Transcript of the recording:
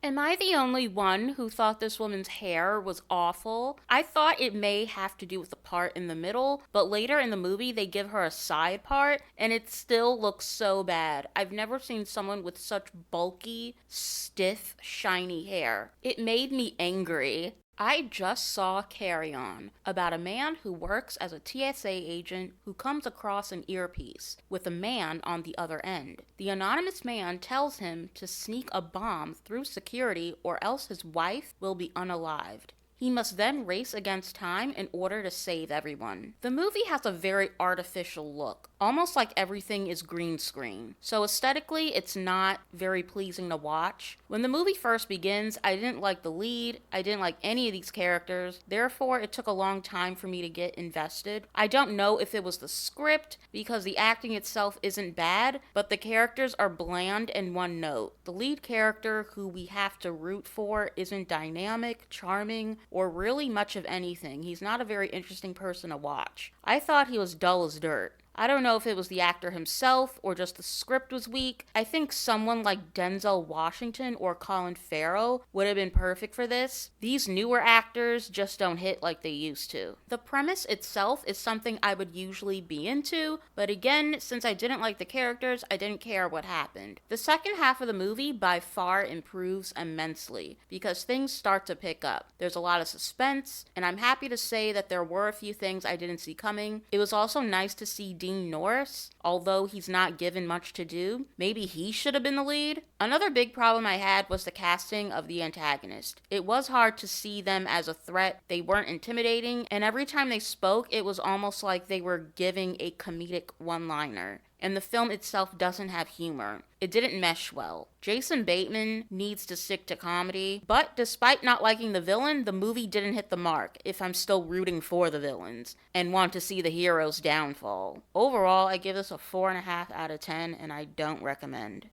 Am I the only one who thought this woman's hair was awful? I thought it may have to do with the part in the middle, but later in the movie they give her a side part and it still looks so bad. I've never seen someone with such bulky, stiff, shiny hair. It made me angry. I just saw Carry On, about a man who works as a TSA agent who comes across an earpiece with a man on the other end. The anonymous man tells him to sneak a bomb through security or else his wife will be unalived. He must then race against time in order to save everyone. The movie has a very artificial look, almost like everything is green screen. So aesthetically, it's not very pleasing to watch. When the movie first begins, I didn't like the lead, I didn't like any of these characters, therefore it took a long time for me to get invested. I don't know if it was the script, because the acting itself isn't bad, but the characters are bland and one note. The lead character, who we have to root for, isn't dynamic, charming, or really much of anything. He's not a very interesting person to watch. I thought he was dull as dirt. I don't know if it was the actor himself or just the script was weak. I think someone like Denzel Washington or Colin Farrell would have been perfect for this. These newer actors just don't hit like they used to. The premise itself is something I would usually be into, but again, since I didn't like the characters, I didn't care what happened. The second half of the movie by far improves immensely because things start to pick up. There's a lot of suspense, and I'm happy to say that there were a few things I didn't see coming. It was also nice to see Dean Norris, although he's not given much to do. Maybe he should have been the lead. Another big problem I had was the casting of the antagonist. It was hard to see them as a threat. They weren't intimidating, and every time they spoke, it was almost like they were giving a comedic one-liner. And the film itself doesn't have humor. It didn't mesh well. Jason Bateman needs to stick to comedy, but despite not liking the villain, the movie didn't hit the mark if I'm still rooting for the villains and want to see the hero's downfall. Overall, I give this a 4.5 out of 10 and I don't recommend.